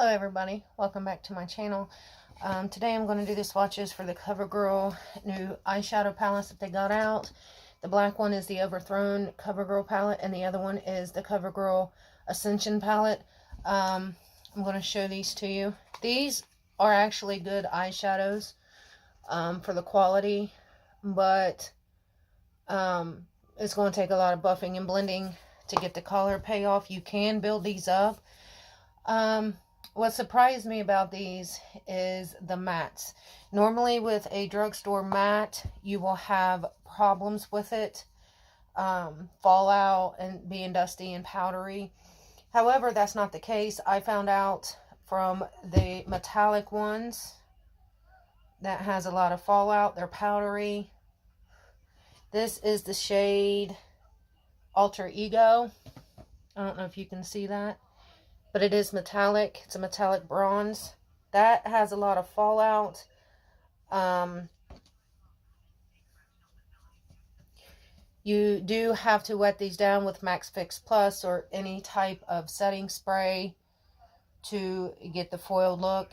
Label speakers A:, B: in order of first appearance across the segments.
A: Hello everybody, welcome back to my channel. Today I'm going to do the swatches for the CoverGirl new eyeshadow palettes that they got out. The black one is the Overthrown CoverGirl palette and the other one is the CoverGirl Ascension palette. I'm going to show these to you. These are actually good eyeshadows for the quality, but it's going to take a lot of buffing and blending to get the color payoff. You can build these up. What surprised me about these is the mattes. Normally with a drugstore matte, you will have problems with it, fallout and being dusty and powdery. However, that's not the case. I found out from the metallic ones that has a lot of fallout. They're powdery. This is the shade Alter Ego. I don't know if you can see that, but it is metallic. It's a metallic bronze. That has a lot of fallout. You do have to wet these down with Max Fix Plus or any type of setting spray to get the foiled look.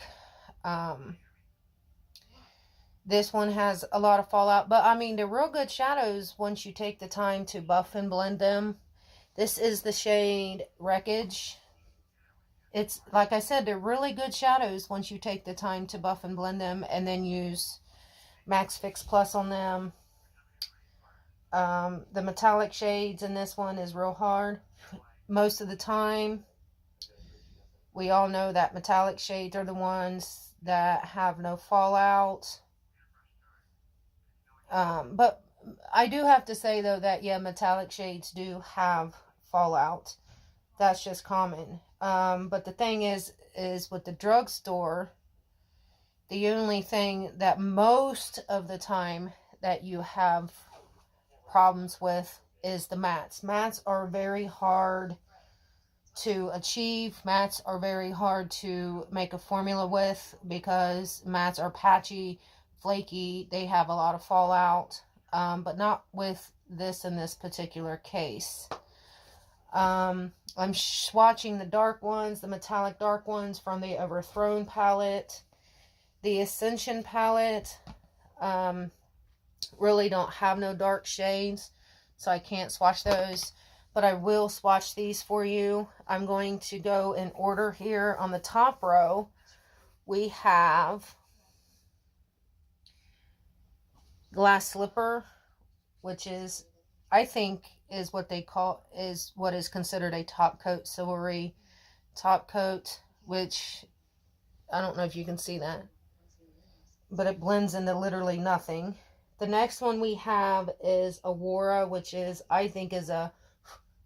A: This one has a lot of fallout, but I mean, they're real good shadows once you take the time to buff and blend them. This is the shade Wreckage. It's, like I said, they're really good shadows once you take the time to buff and blend them and then use Max Fix Plus on them. The metallic shades in this one is real hard. Most of the time, we all know that metallic shades are the ones that have no fallout. But I do have to say, though, that, yeah, metallic shades do have fallout. That's just common. But the thing is with the drugstore, the only thing that most of the time that you have problems with is the mattes. Mattes are very hard to achieve. Mattes are very hard to make a formula with because mattes are patchy, flaky. They have a lot of fallout, but not with this in this particular case. I'm swatching the dark ones, the metallic dark ones from the Overthrown palette. The Ascension palette really don't have no dark shades, so I can't swatch those, but I will swatch these for you. I'm going to go in order here. On the top row, we have Glass Slipper, which is, I think, is what they call, is what is considered a top coat, silvery top coat, which I don't know if you can see that, but it blends into literally nothing. The next one we have is Aurora, which is, I think, is a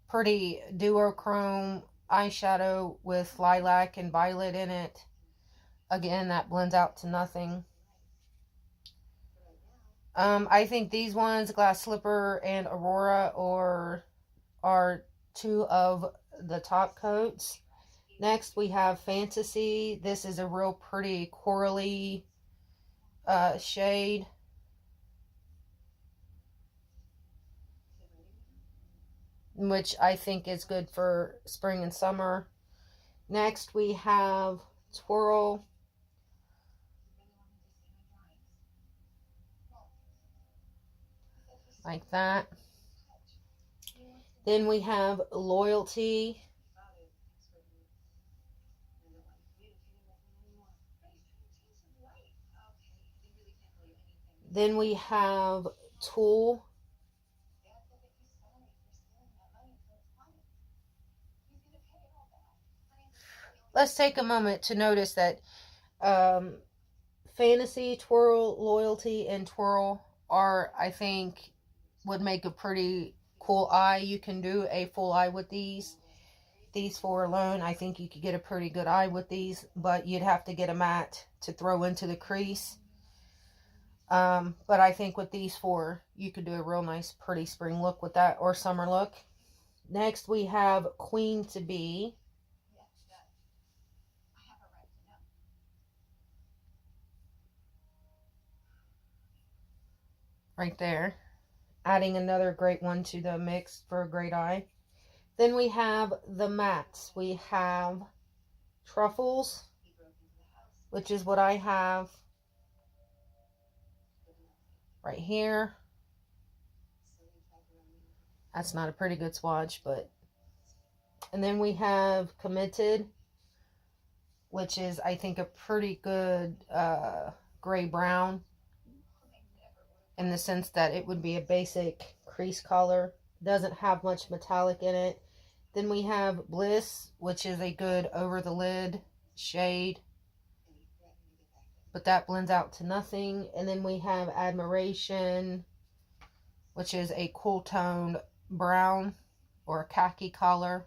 A: pretty duochrome eyeshadow with lilac and violet in it. Again, that blends out to nothing. I think these ones, Glass Slipper and Aurora, are two of the top coats. Next, we have Fantasy. This is a real pretty corally shade. Which I think is good for spring and summer. Next, we have Twirl. Like that. Then we have Loyalty. Then we have Tool. Let's take a moment to notice that Fantasy, Twirl, Loyalty, and Twirl are, I think, would make a pretty cool eye. You can do a full eye with these. These four alone, I think you could get a pretty good eye with these, but you'd have to get a matte to throw into the crease. But I think with these four, you could do a real nice, pretty spring look with that, or summer look. Next, we have Queen to Be. Right there. Adding another great one to the mix for a great eye. Then we have the mattes. We have Truffles, which is what I have right here. That's not a pretty good swatch, but... And then we have Committed, which is, I think, a pretty good gray-brown, in the sense that it would be a basic crease color. Doesn't have much metallic in it. Then we have Bliss, which is a good over-the-lid shade, but that blends out to nothing. And then we have Admiration, which is a cool toned brown or a khaki color.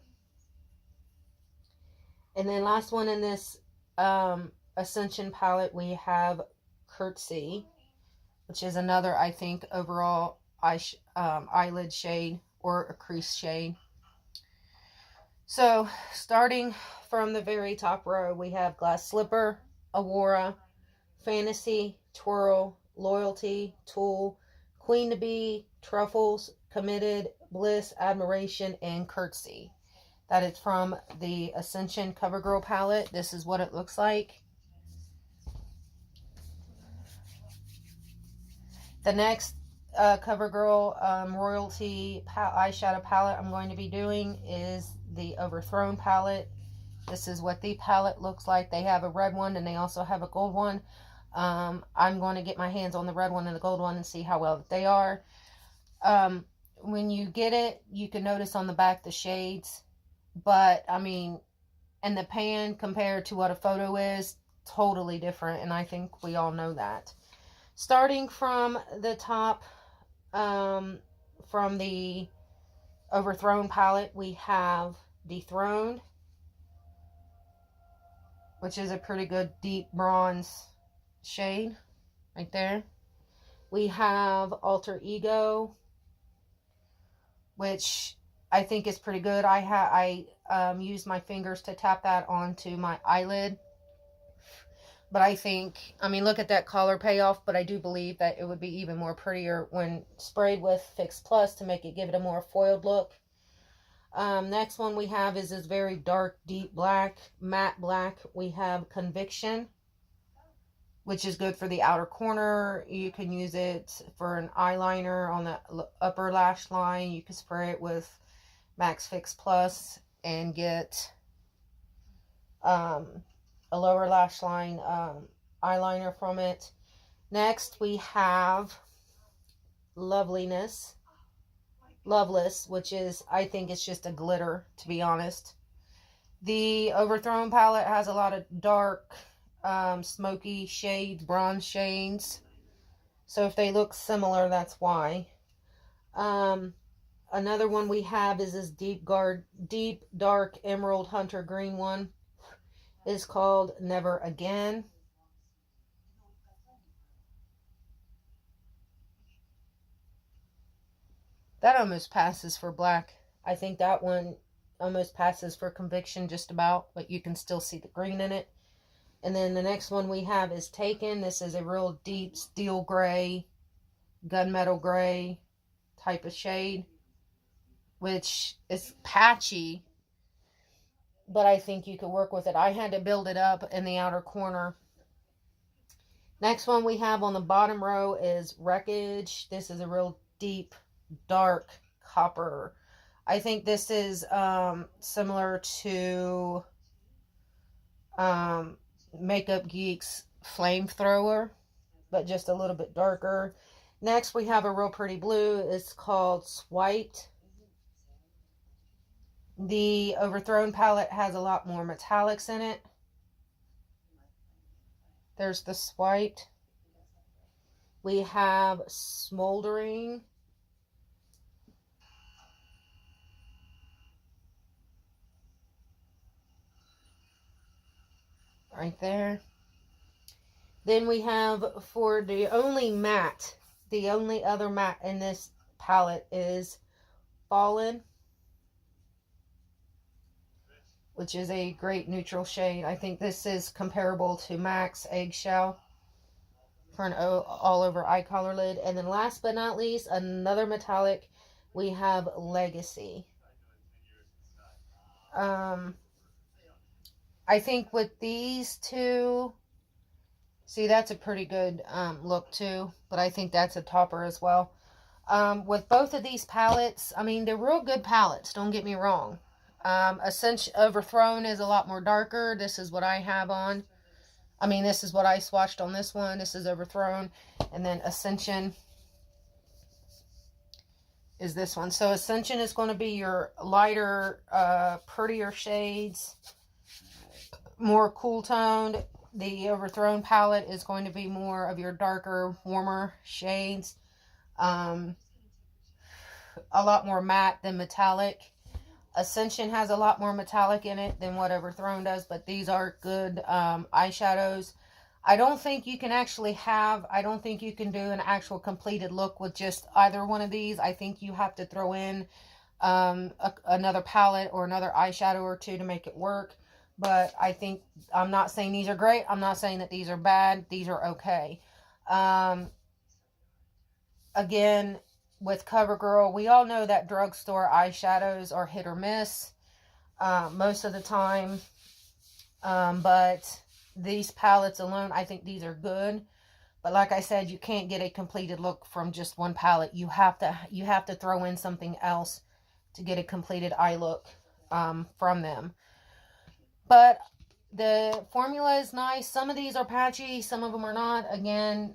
A: And then last one in this Ascension palette, we have Curtsy, which is another, I think, overall eyelid shade or a crease shade. So, starting from the very top row, we have Glass Slipper, Aurora, Fantasy, Twirl, Loyalty, Tool, Queen to Be, Truffles, Committed, Bliss, Admiration, and Curtsy. That is from the Ascension CoverGirl palette. This is what it looks like. The next CoverGirl Royalty eyeshadow palette I'm going to be doing is the Overthrown palette. This is what the palette looks like. They have a red one and they also have a gold one. I'm going to get my hands on the red one and the gold one and see how well they are. When you get it, you can notice on the back the shades. But, I mean, in the pan compared to what a photo is, totally different. And I think we all know that. Starting from the top, from the Overthrown palette, we have Dethroned, which is a pretty good deep bronze shade right there. We have Alter Ego, which I think is pretty good. I used my fingers to tap that onto my eyelid. But I think, I mean, look at that color payoff, but I do believe that it would be even more prettier when sprayed with Fix Plus to make it give it a more foiled look. Next one we have is this very dark, deep black, matte black. We have Conviction, which is good for the outer corner. You can use it for an eyeliner on the upper lash line. You can spray it with Max Fix Plus and get a lower lash line eyeliner from it. Next we have Loveless, which is, I think it's just a glitter, to be honest. The Overthrown palette has a lot of dark smoky shades, bronze shades, so if they look similar, that's why. Another one we have is this deep dark emerald hunter green one. Is called Never Again. That almost passes for black. I think that one almost passes for Conviction just about, but you can still see the green in it. And then the next one we have is Taken. This is a real deep steel gray, gunmetal gray type of shade, which is patchy, but I think you could work with it. I had to build it up in the outer corner. Next one we have on the bottom row is Wreckage. This is a real deep, dark copper. I think this is similar to Makeup Geek's Flamethrower, but just a little bit darker. Next we have a real pretty blue. It's called Swiped. The Overthrown palette has a lot more metallics in it. There's the Swiped. We have Smoldering. Right there. Then we have, for the only other matte in this palette is Fallen, which is a great neutral shade. I think this is comparable to MAC's Eggshell for an all-over eye color lid. And then last but not least, another metallic, we have Legacy. I think with these two, See, that's a pretty good look too, but I think that's a topper as well. With both of these palettes, I mean, they're real good palettes, don't get me wrong. Ascension Overthrown is a lot more darker. This is what I have on. I mean, this is what I swatched on this one. This is Overthrown. And then Ascension is this one. So Ascension is going to be your lighter, prettier shades, more cool toned. The Overthrown palette is going to be more of your darker, warmer shades. A lot more matte than metallic. Ascension has a lot more metallic in it than what Overthrown does, but these are good eyeshadows. I don't think you can do an actual completed look with just either one of these. I think you have to throw in another palette or another eyeshadow or two to make it work. But I think, I'm not saying these are great. I'm not saying that these are bad. These are okay. Again, with CoverGirl, we all know that drugstore eyeshadows are hit or miss most of the time. But these palettes alone, I think these are good. But like I said, you can't get a completed look from just one palette. You have to throw in something else to get a completed eye look from them. But the formula is nice. Some of these are patchy, some of them are not. Again,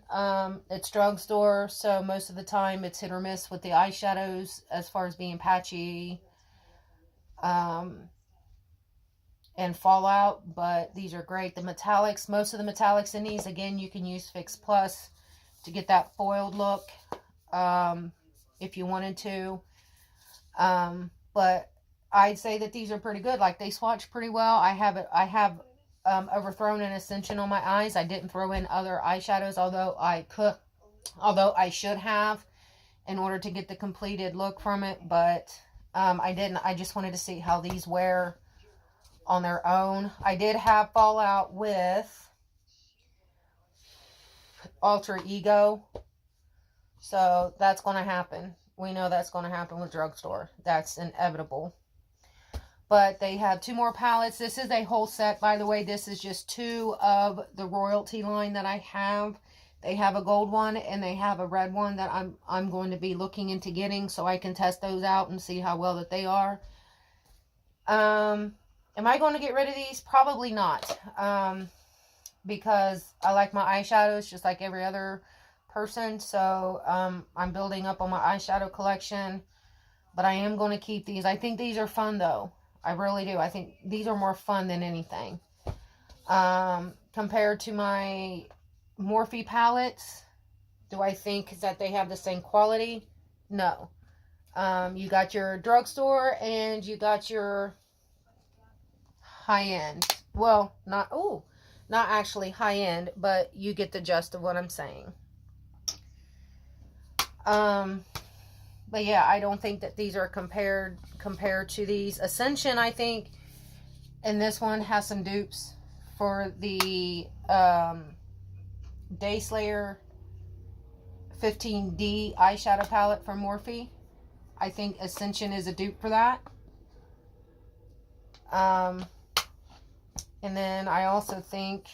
A: it's drugstore, so most of the time it's hit or miss with the eyeshadows as far as being patchy and fallout. But these are great. The metallics, most of the metallics in these, again, you can use Fix Plus to get that foiled look if you wanted to. But I'd say that these are pretty good. Like, they swatch pretty well. I have Overthrown and Ascension on my eyes. I didn't throw in other eyeshadows, although I should have in order to get the completed look from it, but I didn't. I just wanted to see how these wear on their own. I did have fallout with Alter Ego, so that's going to happen. We know that's going to happen with drugstore. That's inevitable. But they have 2 more palettes. This is a whole set, by the way. This is just 2 of the Royalty line that I have. They have a gold one and they have a red one that I'm going to be looking into getting, so I can test those out and see how well that they are. Am I going to get rid of these? Probably not. Because I like my eyeshadows just like every other person. So I'm building up on my eyeshadow collection. But I am going to keep these. I think these are fun though. I really do. I think these are more fun than anything. Compared to my Morphe palettes, do I think that they have the same quality? No. You got your drugstore and you got your high-end. Well, not actually high-end, but you get the gist of what I'm saying. But yeah, I don't think that these are compared to these. Ascension, I think, and this one has some dupes for the Day Slayer 15D eyeshadow palette from Morphe. I think Ascension is a dupe for that. And then I also think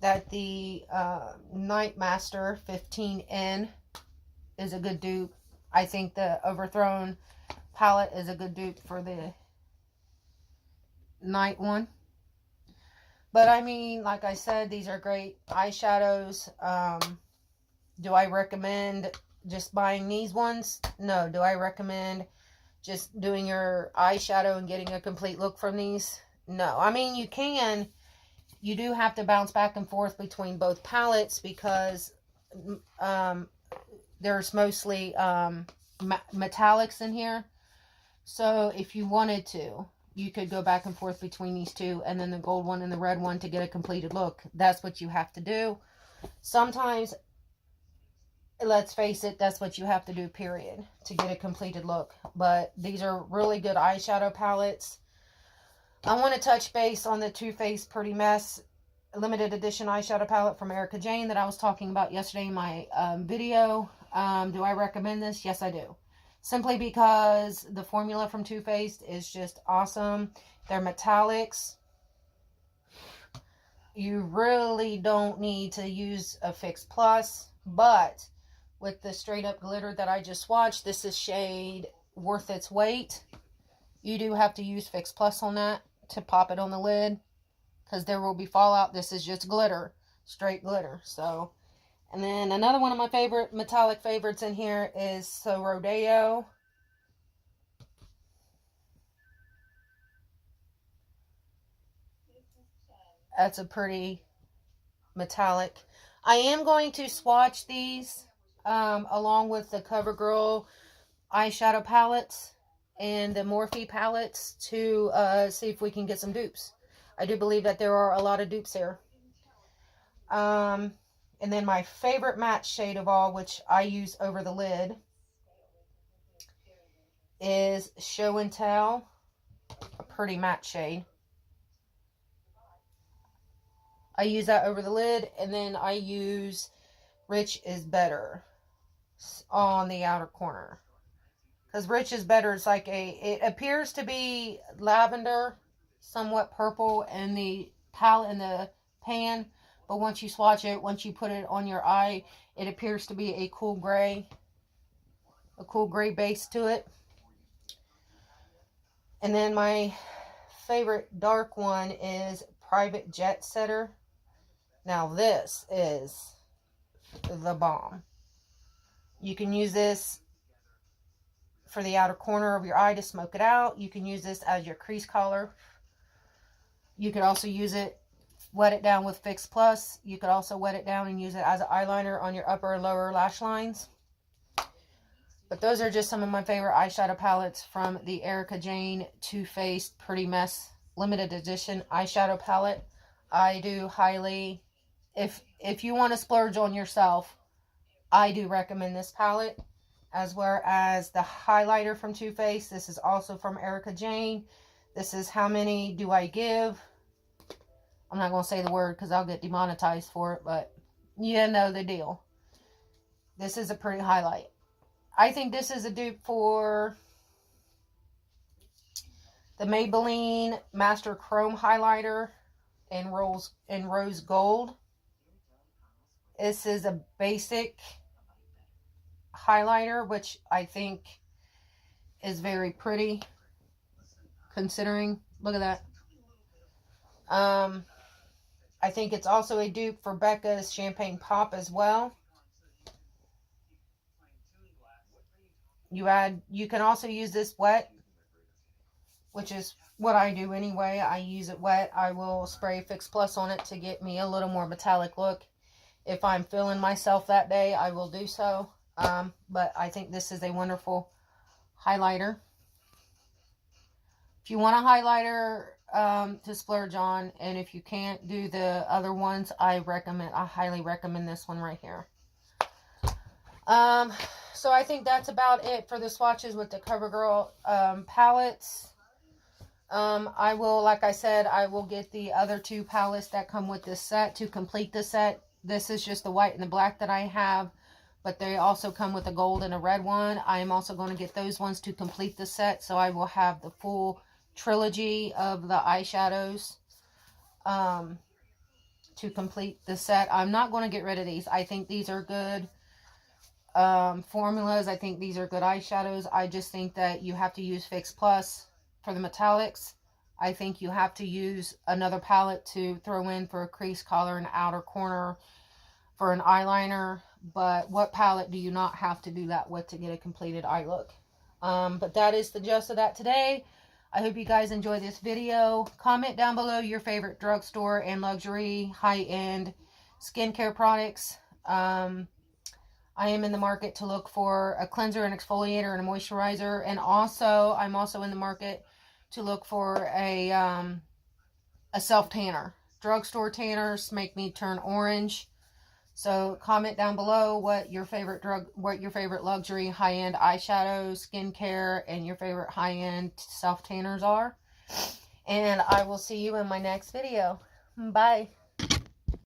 A: that the Nightmaster 15N is a good dupe. I think the Overthrown palette is a good dupe for the Night one. But I mean, like I said, these are great eyeshadows. Do I recommend just buying these ones? No. Do I recommend just doing your eyeshadow and getting a complete look from these? No. I mean, you can. You do have to bounce back and forth between both palettes because there's mostly metallics in here. So if you wanted to, you could go back and forth between these two and then the gold one and the red one to get a completed look. That's what you have to do. Sometimes, let's face it, that's what you have to do, period, to get a completed look. But these are really good eyeshadow palettes. I want to touch base on the Too Faced Pretty Mess limited edition eyeshadow palette from Erica Jane that I was talking about yesterday in my video. Do I recommend this? Yes, I do. Simply because the formula from Too Faced is just awesome. Their metallics you really don't need to use a Fix Plus, but with the straight up glitter that I just swatched, this is shade Worth Its Weight. You do have to use Fix Plus on that to pop it on the lid, because there will be fallout. This is just glitter, straight glitter. So, and then another one of my favorite metallic favorites in here is So Rodeo. That's a pretty metallic. I am going to swatch these along with the CoverGirl eyeshadow palettes and the Morphe palettes to see if we can get some dupes. I do believe that there are a lot of dupes here. And then my favorite matte shade of all, which I use over the lid, is Show and Tell, a pretty matte shade. I use that over the lid, and then I use Rich is Better on the outer corner. Because Rich is Better is like it appears to be lavender, somewhat purple in the palette, in the pan, but once you swatch it, once you put it on your eye, it appears to be a cool gray base to it. And then my favorite dark one is Private Jet Setter. Now this is the bomb. You can use this for the outer corner of your eye to smoke it out. You can use this as your crease color. You could also use it, wet it down with Fix Plus. You could also wet it down and use it as an eyeliner on your upper and lower lash lines. But those are just some of my favorite eyeshadow palettes from the Erika Jayne Too Faced Pretty Mess limited edition eyeshadow palette. I do highly, if you want to splurge on yourself, I do recommend this palette, as well as the highlighter from Too Faced. This is also from Erika Jayne. This is How Many Do I Give? I'm not going to say the word because I'll get demonetized for it, but you know the deal. This is a pretty highlight. I think this is a dupe for the Maybelline Master Chrome Highlighter in Rose Gold. This is a basic highlighter, which I think is very pretty, considering, look at that. I think it's also a dupe for Becca's Champagne Pop as well. You can also use this wet, which is what I do anyway. I use it wet. I will spray Fix Plus on it to get me a little more metallic look. If I'm feeling myself that day, I will do so. But I think this is a wonderful highlighter. If you want a highlighter to splurge on, and if you can't do the other ones, I highly recommend this one right here. So I think that's about it for the swatches with the CoverGirl palettes. I will, like I said, I will get the other two palettes that come with this set to complete the set. This is just the white and the black that I have, but they also come with a gold and a red one. I am also going to get those ones to complete the set, so I will have the full trilogy of the eyeshadows to complete the set. I'm not going to get rid of these. I think these are good formulas. I think these are good eyeshadows. I just think that you have to use Fix Plus for the metallics. I think you have to use another palette to throw in for a crease color and outer corner for an eyeliner. But what palette do you not have to do that with to get a completed eye look? But that is the gist of that today. I hope you guys enjoy this video. Comment down below your favorite drugstore and luxury high-end skincare products. I am in the market to look for a cleanser, an exfoliator, and a moisturizer. And also, I'm also in the market to look for a self-tanner. Drugstore tanners make me turn orange. So comment down below what your favorite luxury high-end eyeshadow, skincare, and your favorite high-end self-tanners are. And I will see you in my next video. Bye.